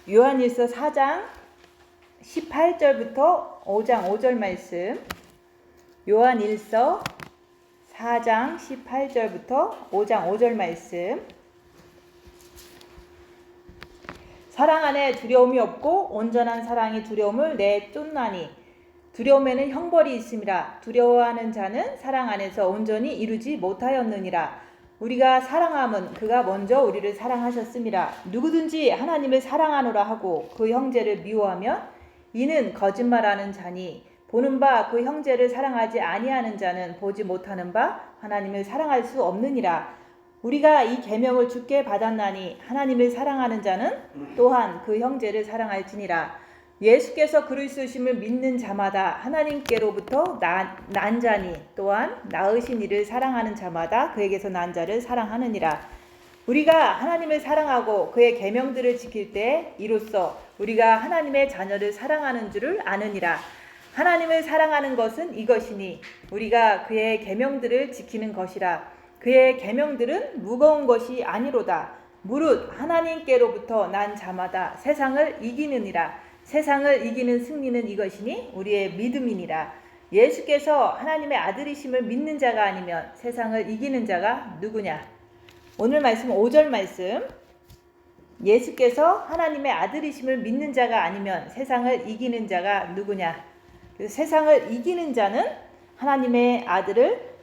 요한일서 4장 18절부터 5장 5절 말씀. 요한일서 4장 18절부터 5장 5절 말씀. 사랑 안에 두려움이 없고 온전한 사랑이 두려움을 내쫓나니 두려움에는 형벌이 있음이라. 두려워하는 자는 사랑 안에서 온전히 이루지 못하였느니라. 우리가 사랑함은 그가 먼저 우리를 사랑하셨음이라. 누구든지 하나님을 사랑하노라 하고 그 형제를 미워하면 이는 거짓말하는 자니 보는 바 그 형제를 사랑하지 아니하는 자는 보지 못하는 바 하나님을 사랑할 수 없느니라. 우리가 이 계명을 주께 받았나니 하나님을 사랑하는 자는 또한 그 형제를 사랑할지니라. 예수께서 그리스도심을 믿는 자마다 하나님께로부터 난 자니 또한 낳으신 이를 사랑하는 자마다 그에게서 난 자를 사랑하느니라. 우리가 하나님을 사랑하고 그의 계명들을 지킬 때 이로써 우리가 하나님의 자녀를 사랑하는 줄을 아느니라. 하나님을 사랑하는 것은 이것이니 우리가 그의 계명들을 지키는 것이라. 그의 계명들은 무거운 것이 아니로다. 무릇 하나님께로부터 난 자마다 세상을 이기느니라. 세상을 이기는 승리는 이것이니 우리의 믿음이니라. 예수께서 하나님의 아들이심을 믿는 자가 아니면 세상을 이기는 자가 누구냐? 오늘 말씀 5절 말씀. 예수께서 하나님의 아들이심을 믿는 자가 아니면 세상을 이기는 자가 누구냐? 그래서 세상을 이기는 자는 하나님의 아들을,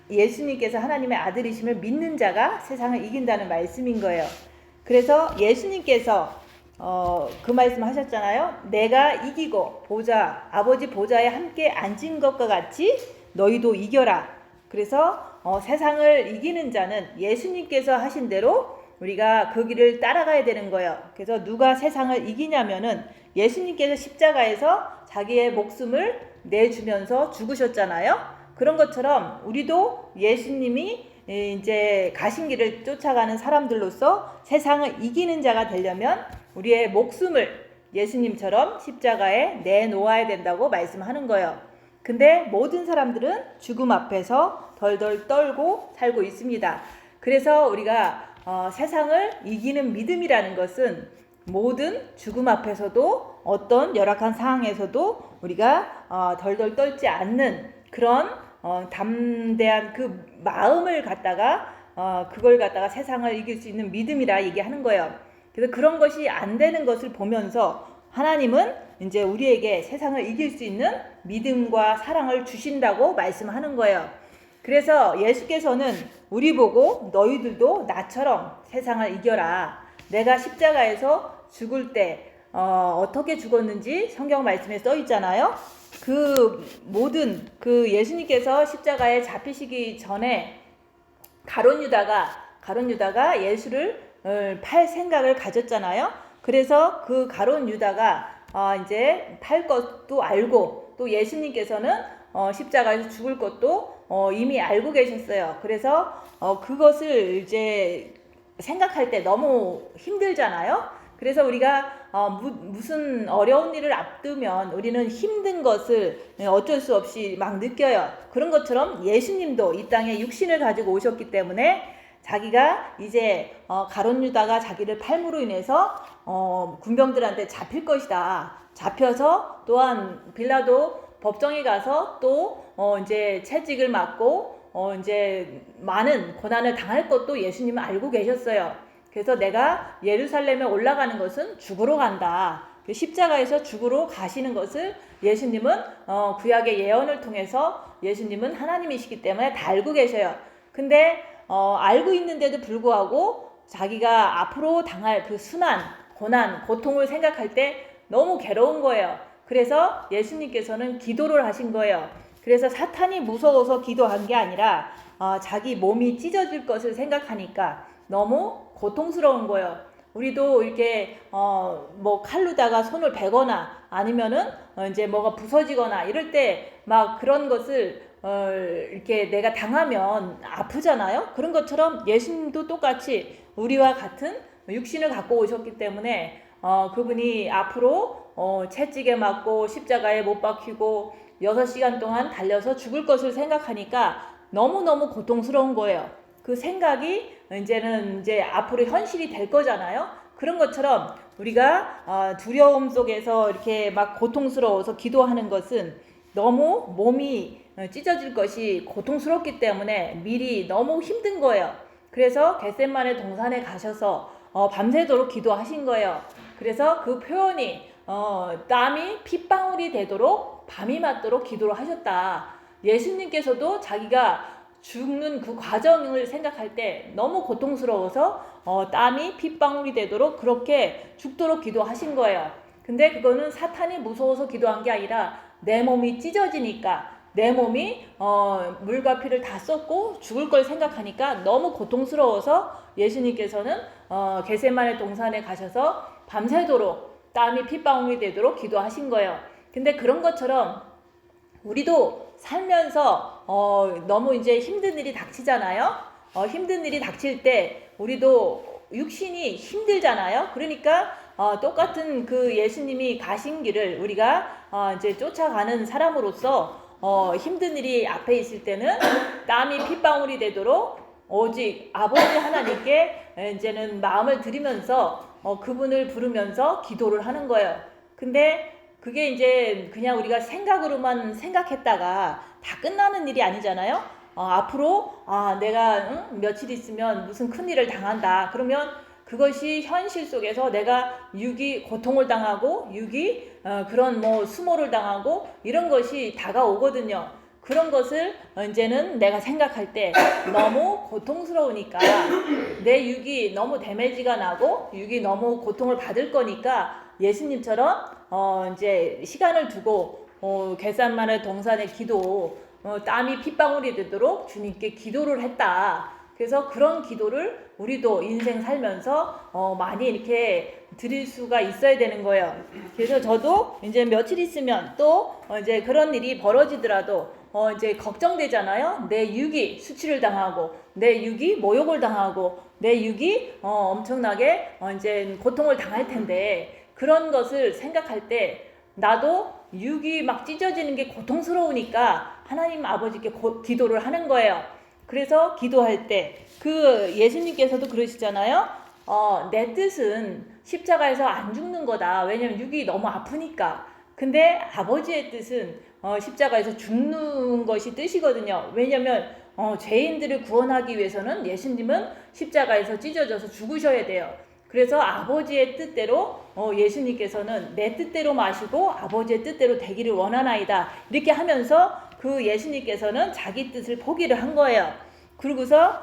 예수님께서 하나님의 아들이심을 믿는 자가 세상을 이긴다는 말씀인 거예요. 그래서 예수님께서 그 말씀 하셨잖아요. 내가 이기고 아버지 보좌에 함께 앉은 것과 같이 너희도 이겨라. 그래서 세상을 이기는 자는 예수님께서 하신 대로 우리가 그 길을 따라가야 되는 거예요. 그래서 누가 세상을 이기냐면은 예수님께서 십자가에서 자기의 목숨을 내주면서 죽으셨잖아요. 그런 것처럼 우리도 예수님이 이제 가신 길을 쫓아가는 사람들로서 세상을 이기는 자가 되려면 우리의 목숨을 예수님처럼 십자가에 내놓아야 된다고 말씀하는 거예요. 근데 모든 사람들은 죽음 앞에서 덜덜 떨고 살고 있습니다. 그래서 우리가 세상을 이기는 믿음이라는 것은 모든 죽음 앞에서도 어떤 열악한 상황에서도 우리가 덜덜 떨지 않는 그런 담대한 그 마음을 갖다가 그걸 갖다가 세상을 이길 수 있는 믿음이라 얘기하는 거예요. 그래서 그런 것이 안 되는 것을 보면서 하나님은 이제 우리에게 세상을 이길 수 있는 믿음과 사랑을 주신다고 말씀하는 거예요. 그래서 예수께서는 우리 보고 너희들도 나처럼 세상을 이겨라. 내가 십자가에서 죽을 때 어떻게 죽었는지 성경 말씀에 써 있잖아요. 그 예수님께서 십자가에 잡히시기 전에 가룟 유다가 예수를 팔 생각을 가졌잖아요. 그래서 그 가룟 유다가 이제 팔 것도 알고 또 예수님께서는 십자가에서 죽을 것도 이미 알고 계셨어요. 그래서 그것을 이제 생각할 때 너무 힘들잖아요. 그래서 우리가 무슨 어려운 일을 앞두면 우리는 힘든 것을 어쩔 수 없이 막 느껴요. 그런 것처럼 예수님도 이 땅에 육신을 가지고 오셨기 때문에 자기가 이제 가룟 유다가 자기를 팔므로 인해서 군병들한테 잡힐 것이다. 잡혀서 또한 빌라도 법정에 가서 또 이제 채찍을 맞고 이제 많은 고난을 당할 것도 예수님은 알고 계셨어요. 그래서 내가 예루살렘에 올라가는 것은 죽으러 간다. 십자가에서 죽으러 가시는 것을 예수님은 구약의 예언을 통해서 예수님은 하나님이시기 때문에 다 알고 계셔요. 근데 알고 있는데도 불구하고 자기가 앞으로 당할 그 순환, 고난, 고통을 생각할 때 너무 괴로운 거예요. 그래서 예수님께서는 기도를 하신 거예요. 그래서 사탄이 무서워서 기도한 게 아니라 자기 몸이 찢어질 것을 생각하니까 너무 고통스러운 거예요. 우리도 이렇게 뭐 칼로다가 손을 베거나 아니면은 이제 뭐가 부서지거나 이럴 때 막 그런 것을 이렇게 내가 당하면 아프잖아요. 그런 것처럼 예수님도 똑같이 우리와 같은 육신을 갖고 오셨기 때문에 그분이 앞으로 채찍에 맞고 십자가에 못 박히고 6시간 동안 달려서 죽을 것을 생각하니까 너무너무 고통스러운 거예요. 그 생각이 이제는 이제 앞으로 현실이 될 거잖아요. 그런 것처럼 우리가 두려움 속에서 이렇게 막 고통스러워서 기도하는 것은 너무 몸이 찢어질 것이 고통스럽기 때문에 미리 너무 힘든 거예요. 그래서 겟세마네 동산에 가셔서 밤새도록 기도하신 거예요. 그래서 그 표현이 땀이 핏방울이 되도록 밤이 맞도록 기도를 하셨다. 예수님께서도 자기가 죽는 그 과정을 생각할 때 너무 고통스러워서 땀이 핏방울이 되도록 그렇게 죽도록 기도하신 거예요. 근데 그거는 사탄이 무서워서 기도한 게 아니라 내 몸이 찢어지니까, 내 몸이 물과 피를 다 쏟고 죽을 걸 생각하니까 너무 고통스러워서 예수님께서는 겟세마네 동산에 가셔서 밤새도록 땀이 핏방울이 되도록 기도하신 거예요. 근데 그런 것처럼 우리도 살면서 너무 이제 힘든 일이 닥치잖아요. 힘든 일이 닥칠 때 우리도 육신이 힘들잖아요. 그러니까 똑같은 그 예수님이 가신 길을 우리가 이제 쫓아가는 사람으로서 힘든 일이 앞에 있을 때는 땀이 핏방울이 되도록 오직 아버지 하나님께 이제는 마음을 들이면서 그분을 부르면서 기도를 하는 거예요. 근데 그게 이제 그냥 우리가 생각으로만 생각했다가 다 끝나는 일이 아니잖아요. 앞으로 내가 며칠 있으면 무슨 큰일을 당한다. 그러면 그것이 현실 속에서 내가 고통을 당하고 그런 뭐 수모를 당하고 이런 것이 다가오거든요. 그런 것을 이제는 내가 생각할 때 너무 고통스러우니까 내 육이 너무 데미지가 나고 육이 너무 고통을 받을 거니까 예수님처럼 이제 시간을 두고 겟세마네 동산의 기도 땀이 핏방울이 되도록 주님께 기도를 했다. 그래서 그런 기도를 우리도 인생 살면서 많이 이렇게 드릴 수가 있어야 되는 거예요. 그래서 저도 이제 며칠 있으면 또 이제 그런 일이 벌어지더라도 이제 걱정되잖아요. 내 육이 수치를 당하고 내 육이 모욕을 당하고 내 육이 엄청나게 이제 고통을 당할 텐데 그런 것을 생각할 때 나도 육이 막 찢어지는 게 고통스러우니까 하나님 아버지께 기도를 하는 거예요. 그래서 기도할 때 그 예수님께서도 그러시잖아요. 내 뜻은 십자가에서 안 죽는 거다. 왜냐면 육이 너무 아프니까. 근데 아버지의 뜻은 십자가에서 죽는 것이 뜻이거든요. 왜냐면 죄인들을 구원하기 위해서는 예수님은 십자가에서 찢어져서 죽으셔야 돼요. 그래서 아버지의 뜻대로 예수님께서는 내 뜻대로 마시고 아버지의 뜻대로 되기를 원하나이다. 이렇게 하면서 그 예수님께서는 자기 뜻을 포기를 한 거예요. 그러고서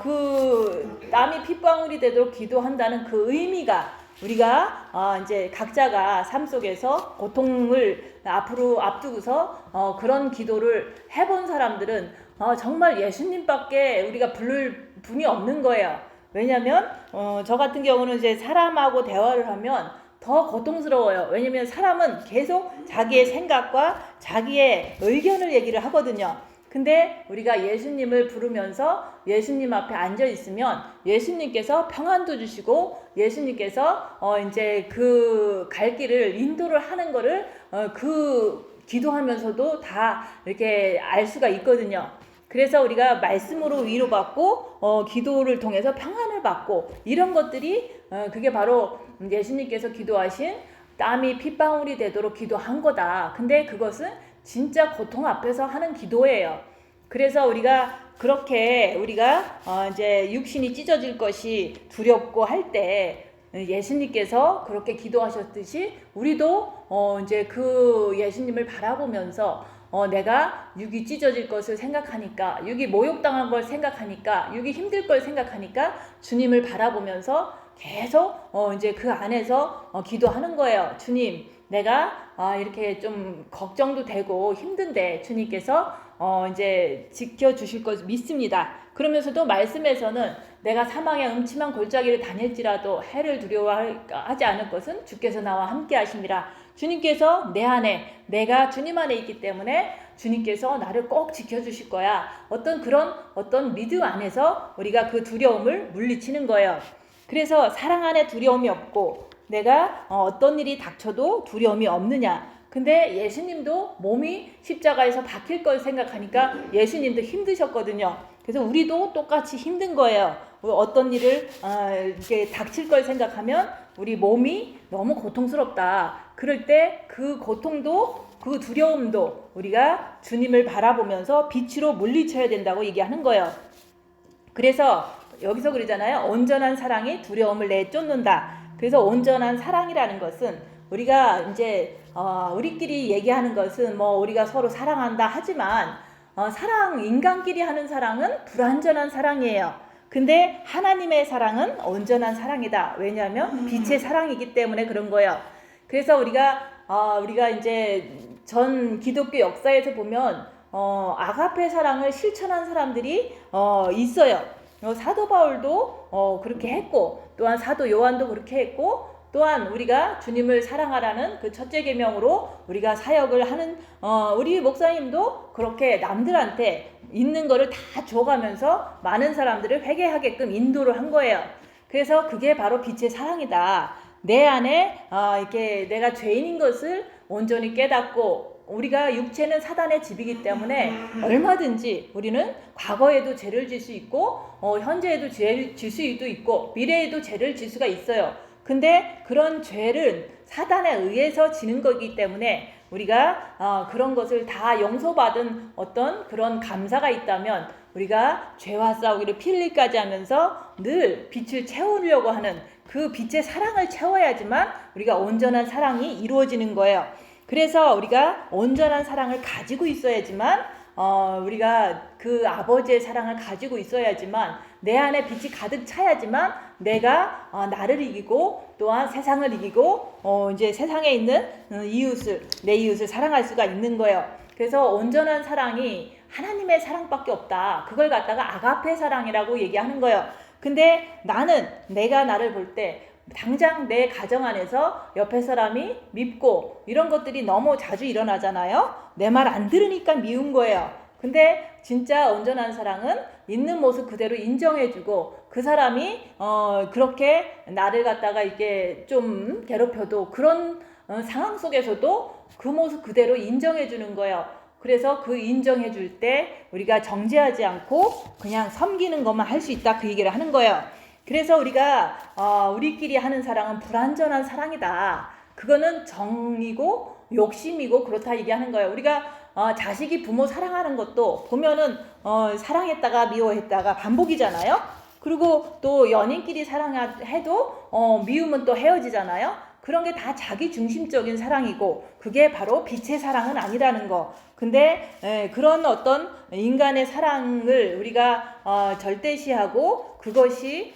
그 땀이 핏방울이 되도록 기도한다는 그 의미가 우리가 이제 각자가 삶 속에서 고통을 앞으로 앞두고서 그런 기도를 해본 사람들은 정말 예수님밖에 우리가 부를 분이 없는 거예요. 왜냐면 저 같은 경우는 이제 사람하고 대화를 하면 더 고통스러워요. 왜냐면 사람은 계속 자기의 생각과 자기의 의견을 얘기를 하거든요. 근데 우리가 예수님을 부르면서 예수님 앞에 앉아 있으면 예수님께서 평안도 주시고 예수님께서 이제 그 갈 길을 인도를 하는 거를 그 기도하면서도 다 이렇게 알 수가 있거든요. 그래서 우리가 말씀으로 위로받고 기도를 통해서 평안을 받고 이런 것들이 그게 바로 예수님께서 기도하신 땀이 핏방울이 되도록 기도한 거다. 근데 그것은 진짜 고통 앞에서 하는 기도예요. 그래서 우리가 그렇게 우리가 이제 육신이 찢어질 것이 두렵고 할 때 예수님께서 그렇게 기도하셨듯이 우리도 이제 그 예수님을 바라보면서 내가 육이 찢어질 것을 생각하니까 육이 모욕당한 걸 생각하니까 육이 힘들 걸 생각하니까 주님을 바라보면서 계속 이제 그 안에서 기도하는 거예요. 주님, 내가 이렇게 좀 걱정도 되고 힘든데 주님께서 이제 지켜주실 것 믿습니다. 그러면서도 말씀에서는 내가 사망의 음침한 골짜기를 다닐지라도 해를 두려워하지 않을 것은 주께서 나와 함께 하심이라. 주님께서 내 안에, 내가 주님 안에 있기 때문에 주님께서 나를 꼭 지켜주실 거야. 어떤 믿음 안에서 우리가 그 두려움을 물리치는 거예요. 그래서 사랑 안에 두려움이 없고 내가 어떤 일이 닥쳐도 두려움이 없느냐. 근데 예수님도 몸이 십자가에서 박힐 걸 생각하니까 예수님도 힘드셨거든요. 그래서 우리도 똑같이 힘든 거예요. 어떤 일을 이렇게 닥칠 걸 생각하면 우리 몸이 너무 고통스럽다. 그럴 때 그 고통도 그 두려움도 우리가 주님을 바라보면서 빛으로 물리쳐야 된다고 얘기하는 거예요. 그래서 여기서 그러잖아요. 온전한 사랑이 두려움을 내쫓는다. 그래서 온전한 사랑이라는 것은 우리가 이제 우리끼리 얘기하는 것은 뭐 우리가 서로 사랑한다 하지만 인간끼리 하는 사랑은 불완전한 사랑이에요. 근데 하나님의 사랑은 온전한 사랑이다. 왜냐하면 빛의 사랑이기 때문에 그런 거예요. 그래서 우리가 이제 전 기독교 역사에서 보면 아가페 사랑을 실천한 사람들이 있어요. 사도 바울도 그렇게 했고, 또한 사도 요한도 그렇게 했고, 또한 우리가 주님을 사랑하라는 그 첫째 계명으로 우리가 사역을 하는 우리 목사님도 그렇게 남들한테 있는 거를 다 줘가면서 많은 사람들을 회개하게끔 인도를 한 거예요. 그래서 그게 바로 빛의 사랑이다. 내 안에 이렇게 내가 죄인인 것을 온전히 깨닫고, 우리가 육체는 사단의 집이기 때문에 얼마든지 우리는 과거에도 죄를 질 수 있고 현재에도 죄를 질 수도 있고 미래에도 죄를 질 수가 있어요. 근데 그런 죄를 사단에 의해서 지는 거기 때문에 우리가 그런 것을 다 용서받은 어떤 그런 감사가 있다면 우리가 죄와 싸우기를 피 흘리기까지 하면서 늘 빛을 채우려고 하는 그 빛의 사랑을 채워야지만 우리가 온전한 사랑이 이루어지는 거예요. 그래서 우리가 온전한 사랑을 가지고 있어야지만 우리가 그 아버지의 사랑을 가지고 있어야지만 내 안에 빛이 가득 차야지만 내가 나를 이기고 또한 세상을 이기고 이제 세상에 있는 내 이웃을 사랑할 수가 있는 거예요. 그래서 온전한 사랑이 하나님의 사랑밖에 없다. 그걸 갖다가 아가페 사랑이라고 얘기하는 거예요. 근데 내가 나를 볼 때 당장 내 가정 안에서 옆에 사람이 밉고 이런 것들이 너무 자주 일어나잖아요. 내 말 안 들으니까 미운 거예요. 근데 진짜 온전한 사랑은 있는 모습 그대로 인정해주고 그 사람이 그렇게 나를 갖다가 이렇게 좀 괴롭혀도 그런 상황 속에서도 그 모습 그대로 인정해주는 거예요. 그래서 그 인정해줄 때 우리가 정죄하지 않고 그냥 섬기는 것만 할 수 있다, 그 얘기를 하는 거예요. 그래서 우리끼리 하는 사랑은 불완전한 사랑이다. 그거는 정이고 욕심이고 그렇다 얘기하는 거예요. 우리가 자식이 부모 사랑하는 것도 보면은 사랑했다가 미워했다가 반복이잖아요. 그리고 또 연인끼리 사랑해도 미우면 또 헤어지잖아요. 그런 게 다 자기 중심적인 사랑이고 그게 바로 빛의 사랑은 아니라는 거. 근데 그런 어떤 인간의 사랑을 우리가 절대시하고 그것이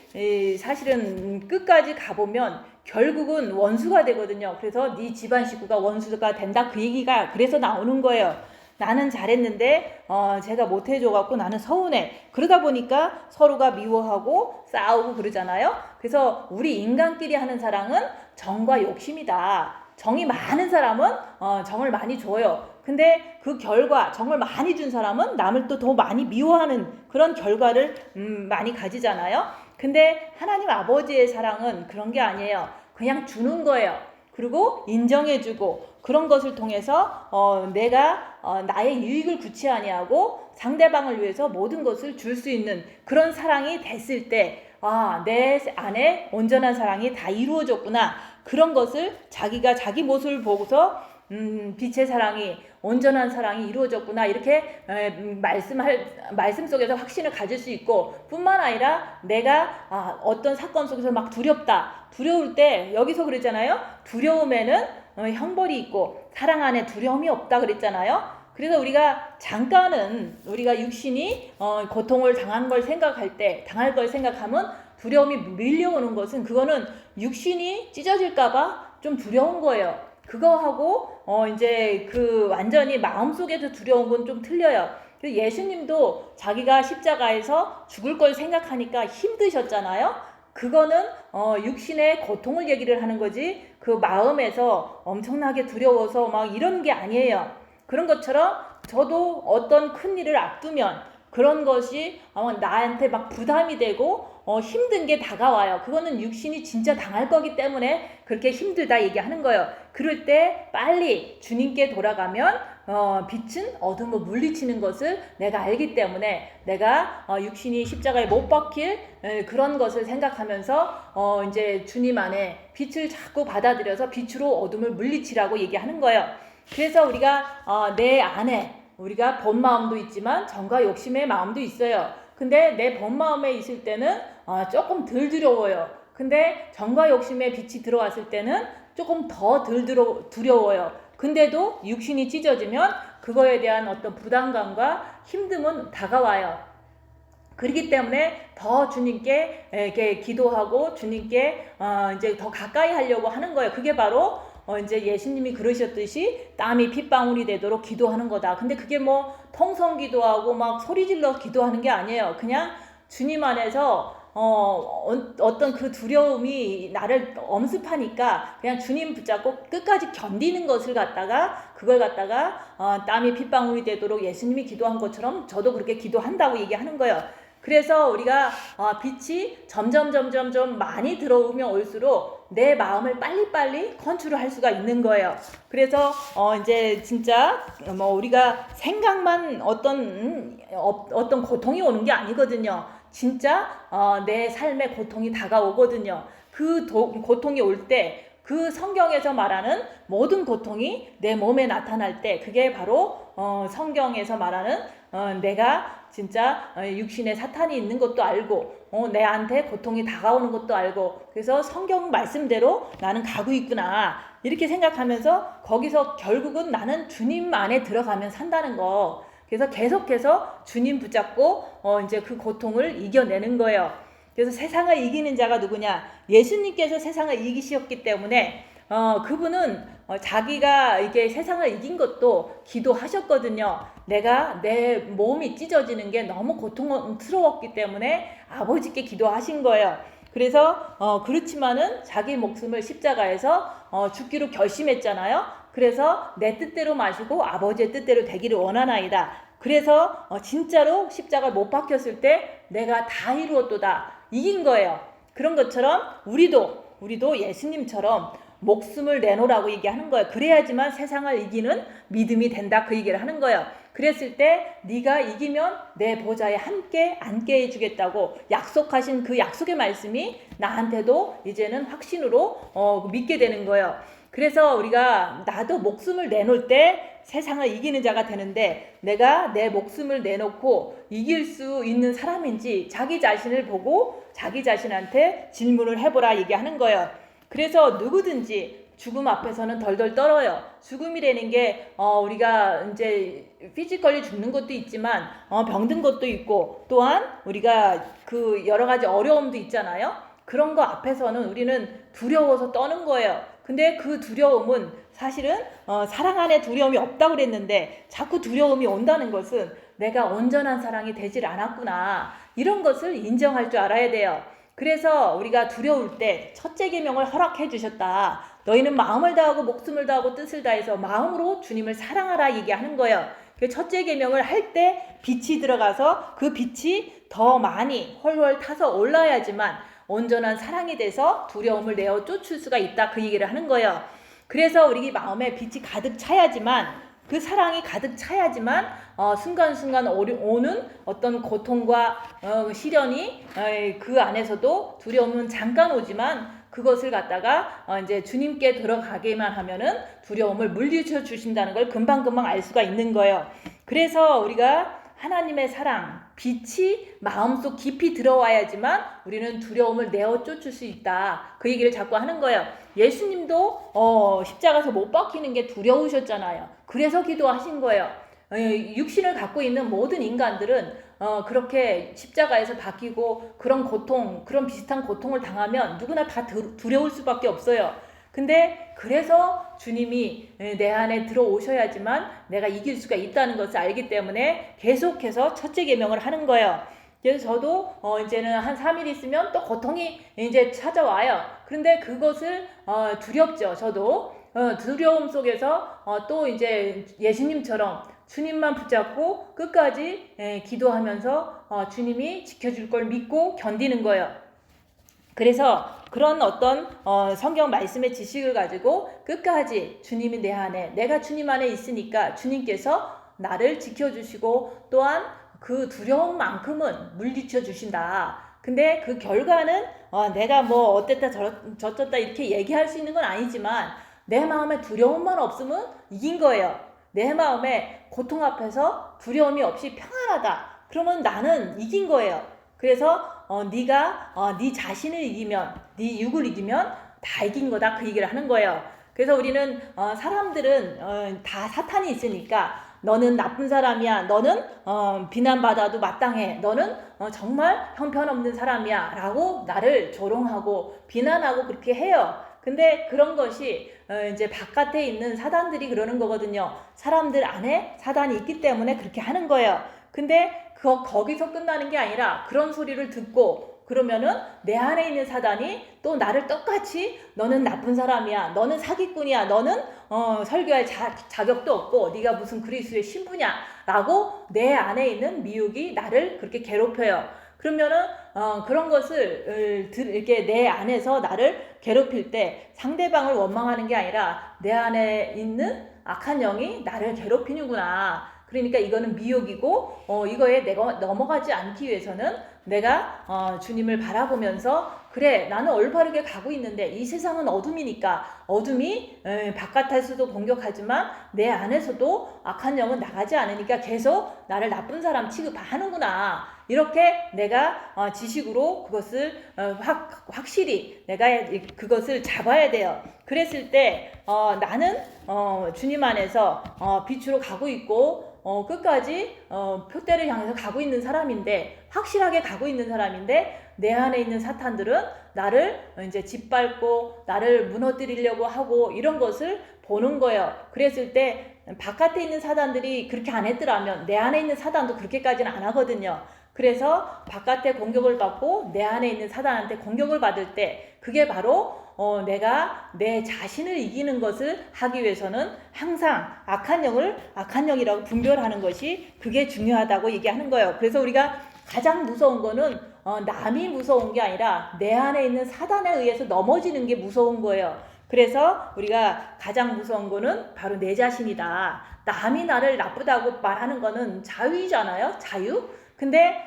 사실은 끝까지 가보면 결국은 원수가 되거든요. 그래서 네 집안 식구가 원수가 된다, 그 얘기가 그래서 나오는 거예요. 나는 잘했는데 제가 못해줘갖고 나는 서운해. 그러다 보니까 서로가 미워하고 싸우고 그러잖아요. 그래서 우리 인간끼리 하는 사랑은 정과 욕심이다. 정이 많은 사람은 정을 많이 줘요. 근데 그 결과 정을 많이 준 사람은 남을 또 더 많이 미워하는 그런 결과를 많이 가지잖아요. 근데 하나님 아버지의 사랑은 그런 게 아니에요. 그냥 주는 거예요. 그리고 인정해주고 그런 것을 통해서 내가 나의 유익을 구치 아니하고 상대방을 위해서 모든 것을 줄 수 있는 그런 사랑이 됐을 때 내 안에 온전한 사랑이 다 이루어졌구나. 그런 것을 자기가 자기 모습을 보고서 빛의 사랑이, 온전한 사랑이 이루어졌구나, 이렇게 말씀 속에서 확신을 가질 수 있고, 뿐만 아니라 내가 어떤 사건 속에서 막 두려울 때 여기서 그랬잖아요. 두려움에는 형벌이 있고 사랑 안에 두려움이 없다 그랬잖아요. 그래서 우리가 잠깐은 우리가 육신이 고통을 당할 걸 생각하면 두려움이 밀려오는 것은 그거는 육신이 찢어질까봐 좀 두려운 거예요. 그거하고 이제 그 완전히 마음속에서 두려운 건 좀 틀려요. 예수님도 자기가 십자가에서 죽을 걸 생각하니까 힘드셨잖아요. 그거는 육신의 고통을 얘기를 하는 거지 그 마음에서 엄청나게 두려워서 막 이런 게 아니에요. 그런 것처럼 저도 어떤 큰 일을 앞두면 그런 것이 나한테 막 부담이 되고 힘든 게 다가와요. 그거는 육신이 진짜 당할 거기 때문에 그렇게 힘들다 얘기하는 거예요. 그럴 때 빨리 주님께 돌아가면 빛은 어둠을 물리치는 것을 내가 알기 때문에 내가 육신이 십자가에 못 박힐 그런 것을 생각하면서 이제 주님 안에 빛을 자꾸 받아들여서 빛으로 어둠을 물리치라고 얘기하는 거예요. 그래서 우리가 내 안에 우리가 본 마음도 있지만 정과 욕심의 마음도 있어요. 근데 내 본 마음에 있을 때는 조금 덜 두려워요. 근데 정과 욕심의 빛이 들어왔을 때는 조금 더 덜 두려워요. 근데도 육신이 찢어지면 그거에 대한 어떤 부담감과 힘듦은 다가와요. 그렇기 때문에 더 주님께 이렇게 기도하고 주님께 이제 더 가까이 하려고 하는 거예요. 그게 바로 이제 예수님이 그러셨듯이 땀이 핏방울이 되도록 기도하는 거다. 근데 그게 뭐 통성 기도하고 막 소리질러 기도하는 게 아니에요. 그냥 주님 안에서 어떤 그 두려움이 나를 엄습하니까 그냥 주님 붙잡고 끝까지 견디는 것을 그걸 갖다가 땀이 핏방울이 되도록 예수님이 기도한 것처럼 저도 그렇게 기도한다고 얘기하는 거예요. 그래서 우리가 빛이 점점 많이 들어오면 올수록 내 마음을 빨리빨리 컨트롤 할 수가 있는 거예요. 그래서 이제 진짜 뭐 우리가 생각만 어떤 고통이 오는 게 아니거든요. 진짜 내 삶에 고통이 다가오거든요. 그 고통이 올 때 그 성경에서 말하는 모든 고통이 내 몸에 나타날 때 그게 바로 성경에서 말하는 내가 진짜 육신에 사탄이 있는 것도 알고 내한테 고통이 다가오는 것도 알고 그래서 성경 말씀대로 나는 가고 있구나 이렇게 생각하면서 거기서 결국은 나는 주님 안에 들어가면 산다는 거. 그래서 계속해서 주님 붙잡고 이제 그 고통을 이겨내는 거예요. 그래서 세상을 이기는 자가 누구냐? 예수님께서 세상을 이기셨기 때문에 그분은 자기가 이게 세상을 이긴 것도 기도하셨거든요. 내가 내 몸이 찢어지는 게 너무 고통스러웠기 때문에 아버지께 기도하신 거예요. 그래서 그렇지만은 자기 목숨을 십자가에서 죽기로 결심했잖아요. 그래서 내 뜻대로 마시고 아버지의 뜻대로 되기를 원하나이다. 그래서 진짜로 십자가를 못 박혔을 때 내가 다 이루었도다. 이긴 거예요. 그런 것처럼 우리도 예수님처럼 목숨을 내놓으라고 얘기하는 거예요. 그래야지만 세상을 이기는 믿음이 된다. 그 얘기를 하는 거예요. 그랬을 때 네가 이기면 내 보좌에 함께 앉게 해주겠다고 약속하신 그 약속의 말씀이 나한테도 이제는 확신으로 믿게 되는 거예요. 그래서 우리가 나도 목숨을 내놓을 때 세상을 이기는 자가 되는데 내가 내 목숨을 내놓고 이길 수 있는 사람인지 자기 자신을 보고 자기 자신한테 질문을 해보라 얘기하는 거예요. 그래서 누구든지 죽음 앞에서는 덜덜 떨어요. 죽음이라는 게 우리가 이제 피지컬리 죽는 것도 있지만 병든 것도 있고 또한 우리가 그 여러 가지 어려움도 있잖아요. 그런 거 앞에서는 우리는 두려워서 떠는 거예요. 근데 그 두려움은 사실은 사랑 안에 두려움이 없다고 그랬는데 자꾸 두려움이 온다는 것은 내가 온전한 사랑이 되질 않았구나. 이런 것을 인정할 줄 알아야 돼요. 그래서 우리가 두려울 때 첫째 계명을 허락해 주셨다. 너희는 마음을 다하고 목숨을 다하고 뜻을 다해서 마음으로 주님을 사랑하라 얘기하는 거예요. 그 첫째 계명을 할 때 빛이 들어가서 그 빛이 더 많이 훨훨 타서 올라야지만 온전한 사랑이 돼서 두려움을 내어 쫓을 수가 있다. 그 얘기를 하는 거예요. 그래서 우리 마음에 빛이 가득 차야지만 그 사랑이 가득 차야지만 순간순간 오는 어떤 고통과 시련이 그 안에서도 두려움은 잠깐 오지만 그것을 갖다가 이제 주님께 들어가게만 하면은 두려움을 물리쳐 주신다는 걸 금방금방 알 수가 있는 거예요. 그래서 우리가 하나님의 사랑, 빛이 마음속 깊이 들어와야지만 우리는 두려움을 내어 쫓을 수 있다. 그 얘기를 자꾸 하는 거예요. 예수님도 십자가에서 못 박히는 게 두려우셨잖아요. 그래서 기도하신 거예요. 육신을 갖고 있는 모든 인간들은 그렇게 십자가에서 박히고 그런 고통, 그런 비슷한 고통을 당하면 누구나 다 두려울 수밖에 없어요. 근데 그래서 주님이 내 안에 들어오셔야지만 내가 이길 수가 있다는 것을 알기 때문에 계속해서 첫째 계명을 하는 거예요. 그래서 저도 이제는 한 3일 있으면 또 고통이 이제 찾아와요. 그런데 그것을 두렵죠. 저도 두려움 속에서 또 이제 예수님처럼 주님만 붙잡고 끝까지 기도하면서 주님이 지켜줄 걸 믿고 견디는 거예요. 그래서 그런 어떤 성경 말씀의 지식을 가지고 끝까지 주님이 내 안에, 내가 주님 안에 있으니까 주님께서 나를 지켜주시고 또한 그 두려움만큼은 물리쳐 주신다. 근데 그 결과는 내가 뭐 어땠다 저쨌다 이렇게 얘기할 수 있는 건 아니지만 내 마음에 두려움만 없으면 이긴 거예요. 내 마음에 고통 앞에서 두려움이 없이 평안하다. 그러면 나는 이긴 거예요. 그래서 네가 네 자신을 이기면, 네 육을 이기면 다 이긴 거다, 그 얘기를 하는 거예요. 그래서 우리는 사람들은 다 사탄이 있으니까 너는 나쁜 사람이야, 너는 비난받아도 마땅해, 너는 정말 형편없는 사람이야 라고 나를 조롱하고 비난하고 그렇게 해요. 근데 그런 것이 이제 바깥에 있는 사단들이 그러는 거거든요. 사람들 안에 사단이 있기 때문에 그렇게 하는 거예요. 근데 거기서 끝나는 게 아니라 그런 소리를 듣고 그러면은 내 안에 있는 사단이 또 나를 똑같이 너는 나쁜 사람이야, 너는 사기꾼이야, 너는 설교할 자격도 없고 네가 무슨 그리스도의 신부냐 라고 내 안에 있는 미혹이 나를 그렇게 괴롭혀요. 그러면은 그런 것을 이렇게 내 안에서 나를 괴롭힐 때 상대방을 원망하는 게 아니라 내 안에 있는 악한 영이 나를 괴롭히는구나. 그러니까 이거는 미혹이고 이거에 내가 넘어가지 않기 위해서는 내가 주님을 바라보면서 그래, 나는 올바르게 가고 있는데 이 세상은 어둠이니까 어둠이 바깥에서도 공격하지만 내 안에서도 악한 영은 나가지 않으니까 계속 나를 나쁜 사람 취급하는구나. 이렇게 내가 지식으로 그것을 확실히 내가 그것을 잡아야 돼요. 그랬을 때 나는 주님 안에서 빛으로 가고 있고 끝까지 표대를 향해서 가고 있는 사람인데, 확실하게 가고 있는 사람인데 내 안에 있는 사탄들은 나를 이제 짓밟고 나를 무너뜨리려고 하고 이런 것을 보는 거예요. 그랬을 때 바깥에 있는 사단들이 그렇게 안 했더라면 내 안에 있는 사단도 그렇게까지는 안 하거든요. 그래서 바깥에 공격을 받고 내 안에 있는 사단한테 공격을 받을 때 그게 바로 내가 내 자신을 이기는 것을 하기 위해서는 항상 악한 영이라고 분별하는 것이 그게 중요하다고 얘기하는 거예요. 그래서 우리가 가장 무서운 거는 남이 무서운 게 아니라 내 안에 있는 사단에 의해서 넘어지는 게 무서운 거예요. 그래서 우리가 가장 무서운 거는 바로 내 자신이다. 남이 나를 나쁘다고 말하는 거는 자유잖아요. 자유. 근데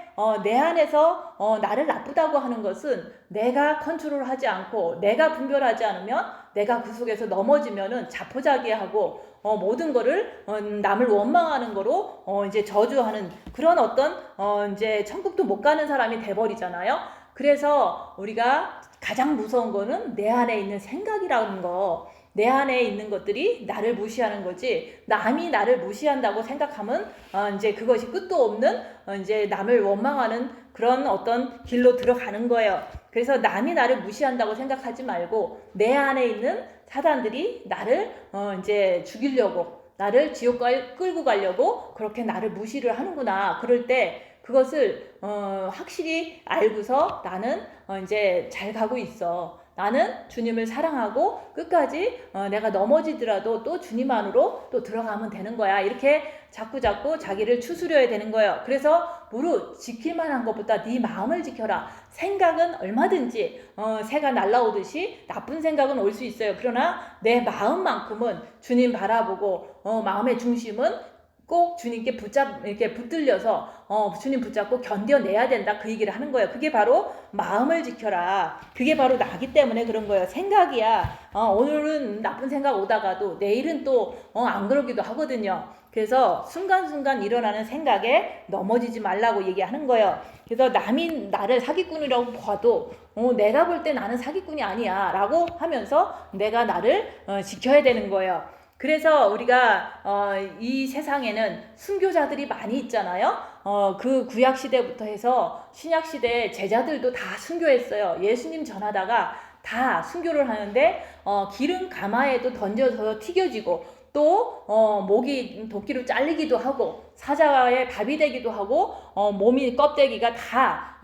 내 안에서 나를 나쁘다고 하는 것은 내가 컨트롤하지 않고 내가 분별하지 않으면 내가 그 속에서 넘어지면은 자포자기하고 모든 거를 남을 원망하는 거로 이제 저주하는 그런 어떤 이제 천국도 못 가는 사람이 돼버리잖아요. 그래서 우리가 가장 무서운 거는 내 안에 있는 생각이라는 거, 내 안에 있는 것들이 나를 무시하는 거지, 남이 나를 무시한다고 생각하면 이제 그것이 끝도 없는 이제 남을 원망하는 그런 어떤 길로 들어가는 거예요. 그래서 남이 나를 무시한다고 생각하지 말고 내 안에 있는 사단들이 나를 이제 죽이려고, 나를 지옥 끌고 가려고 그렇게 나를 무시를 하는구나. 그럴 때 그것을 확실히 알고서 나는 이제 잘 가고 있어. 나는 주님을 사랑하고 끝까지 내가 넘어지더라도 또 주님 안으로 또 들어가면 되는 거야. 이렇게 자꾸 자기를 추스려야 되는 거예요. 그래서 무릇 지킬 만한 것보다 네 마음을 지켜라. 생각은 얼마든지 새가 날아오듯이 나쁜 생각은 올 수 있어요. 그러나 내 마음만큼은 주님 바라보고 마음의 중심은 꼭 주님께 이렇게 붙들려서 주님 붙잡고 견뎌내야 된다, 그 얘기를 하는 거예요. 그게 바로 마음을 지켜라. 그게 바로 나기 때문에 그런 거예요. 생각이야. 오늘은 나쁜 생각 오다가도 내일은 또 안 그러기도 하거든요. 그래서 순간순간 일어나는 생각에 넘어지지 말라고 얘기하는 거예요. 그래서 남이 나를 사기꾼이라고 봐도 내가 볼 때 나는 사기꾼이 아니야 라고 하면서 내가 나를 지켜야 되는 거예요. 그래서 우리가 이 세상에는 순교자들이 많이 있잖아요. 그 구약 시대부터 해서 신약 시대 제자들도 다 순교했어요. 예수님 전하다가 다 순교를 하는데 기름 가마에도 던져서 튀겨지고 또 목이 도끼로 잘리기도 하고 사자의 밥이 되기도 하고 몸이 껍데기가 다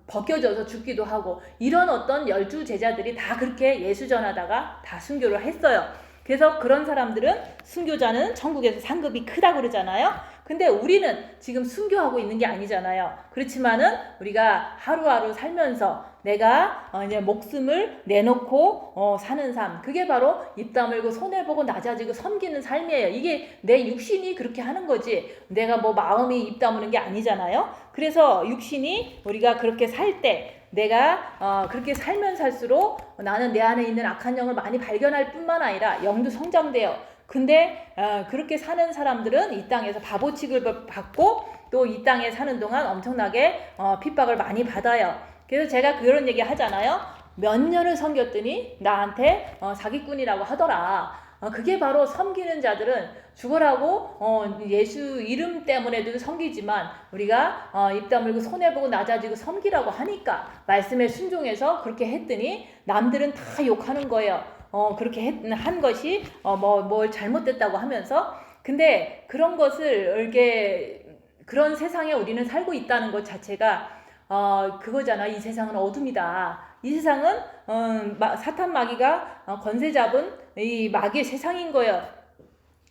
벗겨져서 죽기도 하고 이런 어떤 12 제자들이 다 그렇게 예수 전하다가 다 순교를 했어요. 그래서 그런 사람들은 순교자는 천국에서 상급이 크다고 그러잖아요. 근데 우리는 지금 순교하고 있는 게 아니잖아요. 그렇지만은 우리가 하루하루 살면서 내가 이제 목숨을 내놓고 사는 삶, 그게 바로 입 다물고 손해보고 낮아지고 섬기는 삶이에요. 이게 내 육신이 그렇게 하는 거지 내가 뭐 마음이 입 다무는 게 아니잖아요. 그래서 육신이 우리가 그렇게 살 때 내가 그렇게 살면 살수록 나는 내 안에 있는 악한 영을 많이 발견할 뿐만 아니라 영도 성장돼요. 근데 그렇게 사는 사람들은 이 땅에서 바보 취급을 받고 또 이 땅에 사는 동안 엄청나게 핍박을 많이 받아요. 그래서 제가 그런 얘기 하잖아요. 몇 년을 섬겼더니 나한테 사기꾼이라고 하더라. 그게 바로 섬기는 자들은 죽으라고 예수 이름 때문에도 섬기지만 우리가 입 다물고 손해보고 낮아지고 섬기라고 하니까 말씀에 순종해서 그렇게 했더니 남들은 다 욕하는 거예요. 그렇게 한 것이 뭘 잘못됐다고 하면서. 근데 그런 것을 이렇게 그런 세상에 우리는 살고 있다는 것 자체가 그거잖아. 이 세상은 어둠이다. 이 세상은 사탄 마귀가 권세 잡은 이 마귀의 세상인 거예요.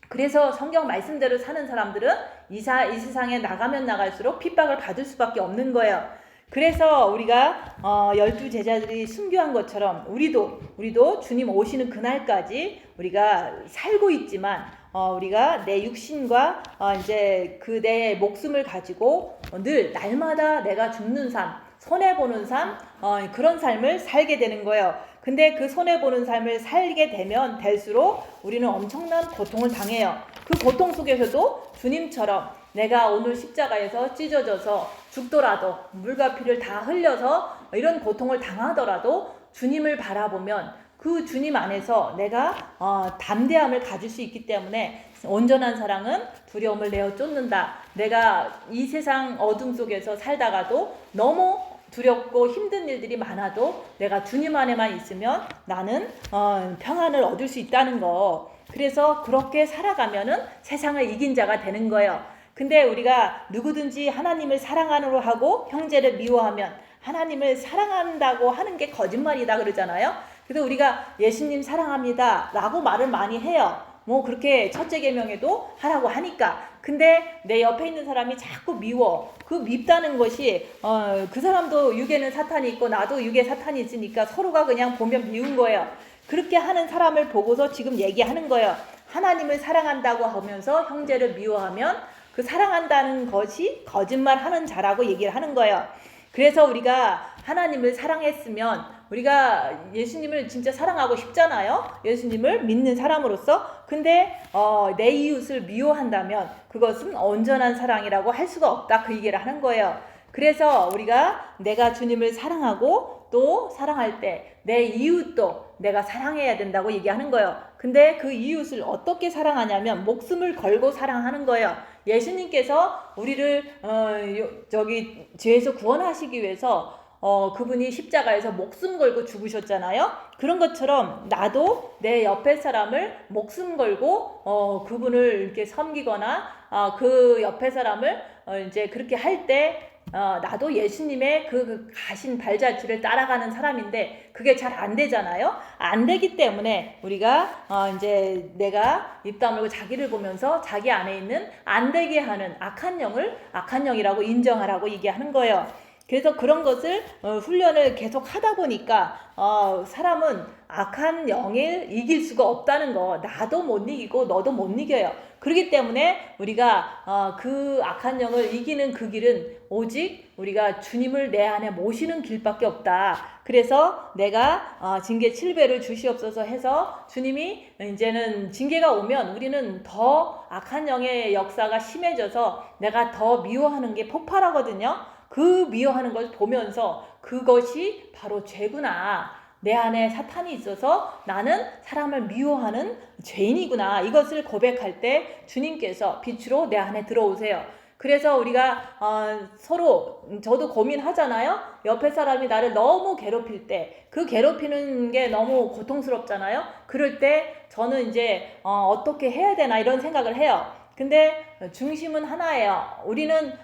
그래서 성경 말씀대로 사는 사람들은 이 세상에 나가면 나갈수록 핍박을 받을 수밖에 없는 거예요. 그래서 우리가 12제자들이 순교한 것처럼 우리도 주님 오시는 그날까지 우리가 살고 있지만 우리가 내 육신과 이제 그 내 목숨을 가지고 늘 날마다 내가 죽는 삶, 손해보는 삶, 그런 삶을 살게 되는 거예요. 근데 그 손해보는 삶을 살게 되면 될수록 우리는 엄청난 고통을 당해요. 그 고통 속에서도 주님처럼 내가 오늘 십자가에서 찢어져서 죽더라도 물과 피를 다 흘려서 이런 고통을 당하더라도 주님을 바라보면 그 주님 안에서 내가 담대함을 가질 수 있기 때문에 온전한 사랑은 두려움을 내어 쫓는다. 내가 이 세상 어둠 속에서 살다가도 너무 두렵고 힘든 일들이 많아도 내가 주님 안에만 있으면 나는 평안을 얻을 수 있다는 거. 그래서 그렇게 살아가면은 세상을 이긴 자가 되는 거예요. 근데 우리가 누구든지 하나님을 사랑하노라 하고 형제를 미워하면 하나님을 사랑한다고 하는 게 거짓말이다 그러잖아요. 그래서 우리가 예수님 사랑합니다 라고 말을 많이 해요. 뭐 그렇게 첫째 계명에도 하라고 하니까. 근데 내 옆에 있는 사람이 자꾸 미워. 그 밉다는 것이 그 사람도 육에는 사탄이 있고 나도 육에 사탄이 있으니까 서로가 그냥 보면 미운 거예요. 그렇게 하는 사람을 보고서 지금 얘기하는 거예요. 하나님을 사랑한다고 하면서 형제를 미워하면 그 사랑한다는 것이 거짓말하는 자라고 얘기를 하는 거예요. 그래서 우리가 하나님을 사랑했으면 우리가 예수님을 진짜 사랑하고 싶잖아요. 예수님을 믿는 사람으로서. 근데 내 이웃을 미워한다면 그것은 온전한 사랑이라고 할 수가 없다. 그 얘기를 하는 거예요. 그래서 우리가 내가 주님을 사랑하고 또 사랑할 때 내 이웃도 내가 사랑해야 된다고 얘기하는 거예요. 근데 그 이웃을 어떻게 사랑하냐면 목숨을 걸고 사랑하는 거예요. 예수님께서 우리를 죄에서 구원하시기 위해서 그분이 십자가에서 목숨 걸고 죽으셨잖아요. 그런 것처럼 나도 내 옆에 사람을 목숨 걸고 그분을 이렇게 섬기거나 그 옆에 사람을 이제 그렇게 할 때 나도 예수님의 그 가신 발자취를 따라가는 사람인데 그게 잘 안 되잖아요. 안 되기 때문에 우리가 이제 내가 입 다물고 자기를 보면서 자기 안에 있는 안 되게 하는 악한 영을 악한 영이라고 인정하라고 얘기하는 거예요. 그래서 그런 것을 훈련을 계속 하다 보니까 사람은 악한 영을 이길 수가 없다는 거. 나도 못 이기고 너도 못 이겨요. 그렇기 때문에 우리가 그 악한 영을 이기는 그 길은 오직 우리가 주님을 내 안에 모시는 길밖에 없다. 그래서 내가 징계 7배를 주시옵소서 해서 주님이 이제는 징계가 오면 우리는 더 악한 영의 역사가 심해져서 내가 더 미워하는 게 폭발하거든요. 그 미워하는 걸 보면서 그것이 바로 죄구나. 내 안에 사탄이 있어서 나는 사람을 미워하는 죄인이구나. 이것을 고백할 때 주님께서 빛으로 내 안에 들어오세요. 그래서 우리가 서로 저도 고민하잖아요. 옆에 사람이 나를 너무 괴롭힐 때 그 괴롭히는 게 너무 고통스럽잖아요. 그럴 때 저는 이제 어떻게 해야 되나 이런 생각을 해요. 근데 중심은 하나예요. 우리는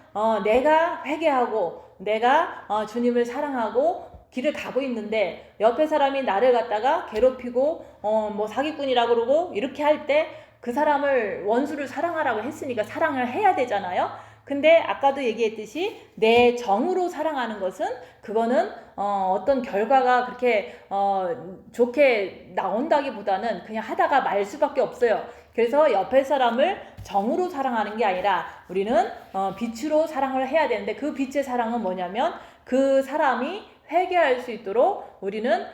내가 회개하고 내가 주님을 사랑하고 길을 가고 있는데 옆에 사람이 나를 갖다가 괴롭히고 뭐 사기꾼이라고 그러고 이렇게 할 때 그 사람을 원수를 사랑하라고 했으니까 사랑을 해야 되잖아요. 근데 아까도 얘기했듯이 내 정으로 사랑하는 것은 그거는 어떤 결과가 그렇게 좋게 나온다기보다는 그냥 하다가 말 수밖에 없어요. 그래서 옆에 사람을 정으로 사랑하는 게 아니라 우리는 빛으로 사랑을 해야 되는데, 그 빛의 사랑은 뭐냐면 그 사람이 회개할 수 있도록 우리는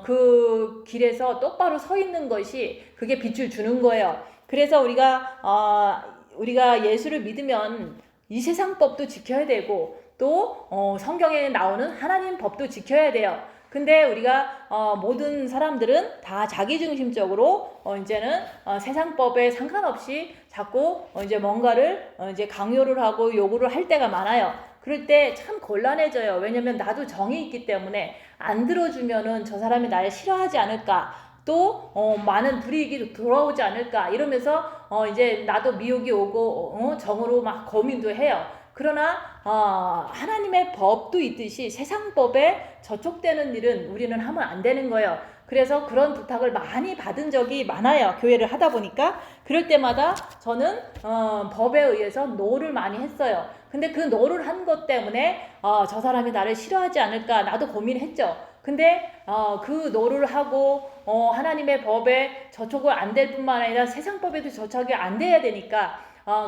그 길에서 똑바로 서 있는 것이 그게 빛을 주는 거예요. 그래서 우리가 예수를 믿으면 이 세상 법도 지켜야 되고 또 성경에 나오는 하나님 법도 지켜야 돼요. 근데 우리가 모든 사람들은 다 자기중심적으로 이제는 세상 법에 상관없이 자꾸 이제 뭔가를 이제 강요를 하고 요구를 할 때가 많아요. 그럴 때 참 곤란해져요. 왜냐면 나도 정이 있기 때문에 안 들어주면은 저 사람이 날 싫어하지 않을까, 또 많은 불이익이 돌아오지 않을까 이러면서 이제 나도 미혹이 오고 정으로 막 고민도 해요. 그러나 하나님의 법도 있듯이 세상 법에 저촉되는 일은 우리는 하면 안 되는 거예요. 그래서 그런 부탁을 많이 받은 적이 많아요. 교회를 하다 보니까. 그럴 때마다 저는 법에 의해서 노를 많이 했어요. 근데 그 노를 한 것 때문에 저 사람이 나를 싫어하지 않을까 나도 고민했죠. 근데 그 노를 하고 하나님의 법에 저촉을 안 될 뿐만 아니라 세상 법에도 저촉이 안 돼야 되니까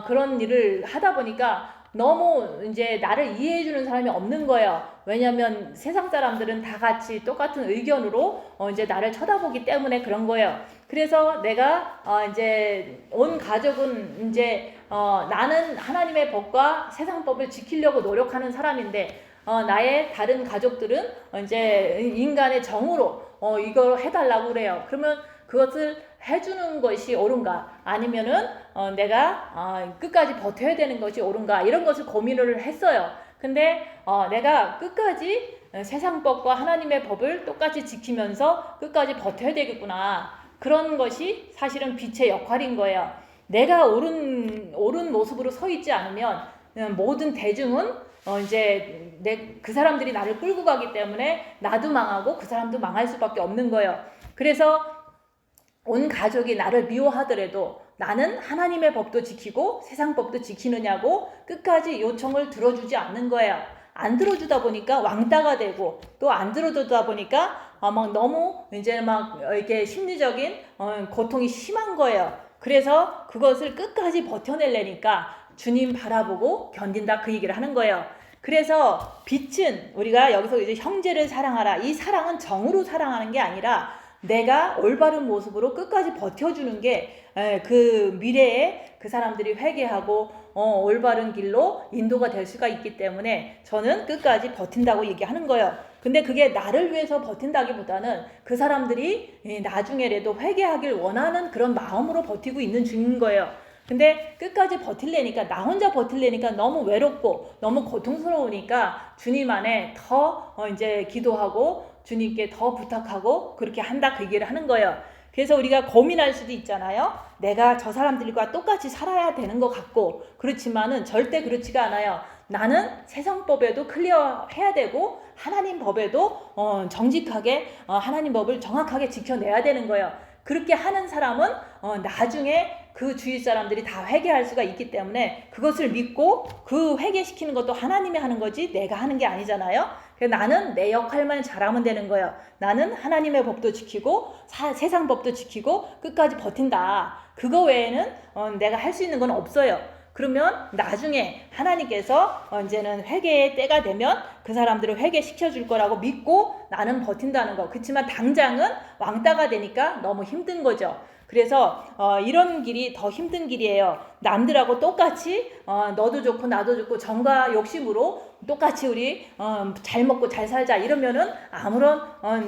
그런 일을 하다 보니까 너무 이제 나를 이해해주는 사람이 없는 거예요. 왜냐면 세상 사람들은 다 같이 똑같은 의견으로 이제 나를 쳐다보기 때문에 그런 거예요. 그래서 내가 이제 온 가족은 이제 나는 하나님의 법과 세상 법을 지키려고 노력하는 사람인데 나의 다른 가족들은 이제 인간의 정으로 이걸 해달라고 그래요. 그러면 그것을 해주는 것이 옳은가, 아니면은 내가 끝까지 버텨야 되는 것이 옳은가, 이런 것을 고민을 했어요. 근데 내가 끝까지 세상 법과 하나님의 법을 똑같이 지키면서 끝까지 버텨야 되겠구나, 그런 것이 사실은 빛의 역할인 거예요. 내가 옳은 모습으로 서 있지 않으면 모든 대중은 이제 그 사람들이 나를 끌고 가기 때문에 나도 망하고 그 사람도 망할 수밖에 없는 거예요. 그래서 온 가족이 나를 미워하더라도 나는 하나님의 법도 지키고 세상 법도 지키느냐고 끝까지 요청을 들어주지 않는 거예요. 안 들어주다 보니까 왕따가 되고, 또 안 들어주다 보니까 막 너무 이제 막 이렇게 심리적인 고통이 심한 거예요. 그래서 그것을 끝까지 버텨내려니까 주님 바라보고 견딘다, 그 얘기를 하는 거예요. 그래서 빛은 우리가 여기서 이제 형제를 사랑하라, 이 사랑은 정으로 사랑하는 게 아니라 내가 올바른 모습으로 끝까지 버텨주는 게 그 미래에 그 사람들이 회개하고 올바른 길로 인도가 될 수가 있기 때문에 저는 끝까지 버틴다고 얘기하는 거예요. 근데 그게 나를 위해서 버틴다기보다는 그 사람들이 나중에라도 회개하길 원하는 그런 마음으로 버티고 있는 중인 거예요. 근데 끝까지 버틸래니까, 나 혼자 버틸래니까 너무 외롭고 너무 고통스러우니까 주님 안에 더 이제 기도하고 주님께 더 부탁하고 그렇게 한다, 그 얘기를 하는 거예요. 그래서 우리가 고민할 수도 있잖아요. 내가 저 사람들과 똑같이 살아야 되는 것 같고, 그렇지만은 절대 그렇지가 않아요. 나는 세상 법에도 클리어해야 되고 하나님 법에도 정직하게 하나님 법을 정확하게 지켜내야 되는 거예요. 그렇게 하는 사람은 나중에 그 주위 사람들이 다 회개할 수가 있기 때문에 그것을 믿고 그 회개시키는 것도 하나님이 하는 거지 내가 하는 게 아니잖아요. 그래서 나는 내 역할만 잘하면 되는 거예요. 나는 하나님의 법도 지키고 세상 법도 지키고 끝까지 버틴다. 그거 외에는 내가 할 수 있는 건 없어요. 그러면 나중에 하나님께서 이제는 회개의 때가 되면 그 사람들을 회개시켜 줄 거라고 믿고 나는 버틴다는 거. 그렇지만 당장은 왕따가 되니까 너무 힘든 거죠. 그래서 이런 길이 더 힘든 길이에요. 남들하고 똑같이 너도 좋고 나도 좋고 정과 욕심으로 똑같이 우리 잘 먹고 잘 살자 이러면은 아무런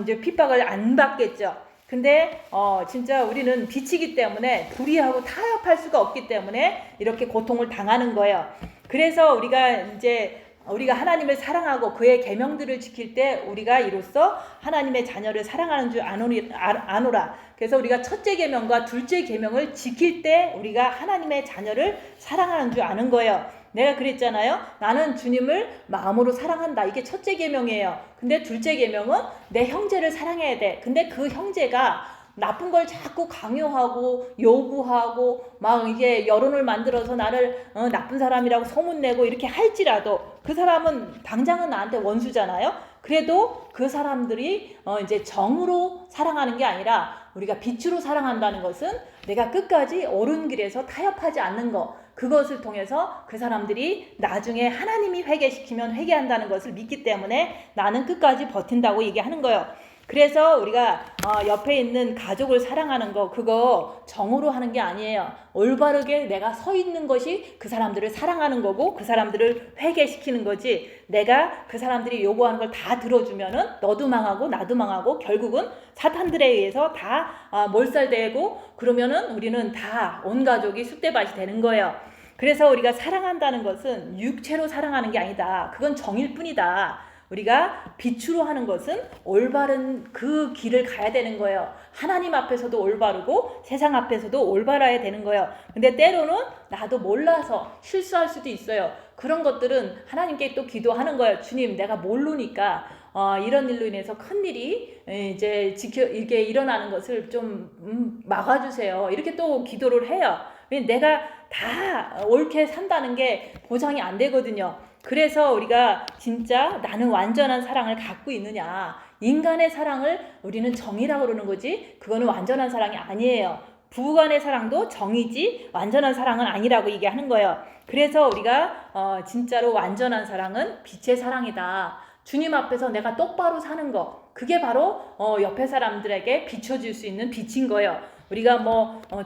이제 핍박을 안 받겠죠. 근데 진짜 우리는 빛이기 때문에 불의하고 타협할 수가 없기 때문에 이렇게 고통을 당하는 거예요. 그래서 우리가 하나님을 사랑하고 그의 계명들을 지킬 때 우리가 이로써 하나님의 자녀를 사랑하는 줄 아노라. 그래서 우리가 첫째 계명과 둘째 계명을 지킬 때 우리가 하나님의 자녀를 사랑하는 줄 아는 거예요. 내가 그랬잖아요. 나는 주님을 마음으로 사랑한다. 이게 첫째 계명이에요. 근데 둘째 계명은 내 형제를 사랑해야 돼. 근데 그 형제가 나쁜 걸 자꾸 강요하고 요구하고 막 이게 여론을 만들어서 나를 나쁜 사람이라고 소문내고 이렇게 할지라도 그 사람은 당장은 나한테 원수잖아요. 그래도 그 사람들이 이제 정으로 사랑하는 게 아니라 우리가 빛으로 사랑한다는 것은 내가 끝까지 옳은 길에서 타협하지 않는 것, 그것을 통해서 그 사람들이 나중에 하나님이 회개시키면 회개한다는 것을 믿기 때문에 나는 끝까지 버틴다고 얘기하는 거예요. 그래서 우리가 옆에 있는 가족을 사랑하는 거, 그거 정으로 하는 게 아니에요. 올바르게 내가 서 있는 것이 그 사람들을 사랑하는 거고 그 사람들을 회개시키는 거지, 내가 그 사람들이 요구하는 걸 다 들어주면은 너도 망하고 나도 망하고 결국은 사탄들에 의해서 다 몰살되고 그러면은 우리는 다 온 가족이 쑥대밭이 되는 거예요. 그래서 우리가 사랑한다는 것은 육체로 사랑하는 게 아니다. 그건 정일 뿐이다. 우리가 빛으로 하는 것은 올바른 그 길을 가야 되는 거예요. 하나님 앞에서도 올바르고 세상 앞에서도 올바라야 되는 거예요. 근데 때로는 나도 몰라서 실수할 수도 있어요. 그런 것들은 하나님께 또 기도하는 거예요. 주님, 내가 모르니까 이런 일로 인해서 큰 일이 이제 이렇게 일어나는 것을 좀 막아주세요. 이렇게 또 기도를 해요. 내가 다 옳게 산다는 게 보장이 안 되거든요. 그래서 우리가 진짜 나는 완전한 사랑을 갖고 있느냐, 인간의 사랑을 우리는 정의라고 그러는 거지 그거는 완전한 사랑이 아니에요. 부부간의 사랑도 정의지 완전한 사랑은 아니라고 얘기하는 거예요. 그래서 우리가 진짜로 완전한 사랑은 빛의 사랑이다. 주님 앞에서 내가 똑바로 사는 거, 그게 바로 옆에 사람들에게 비춰줄 수 있는 빛인 거예요. 우리가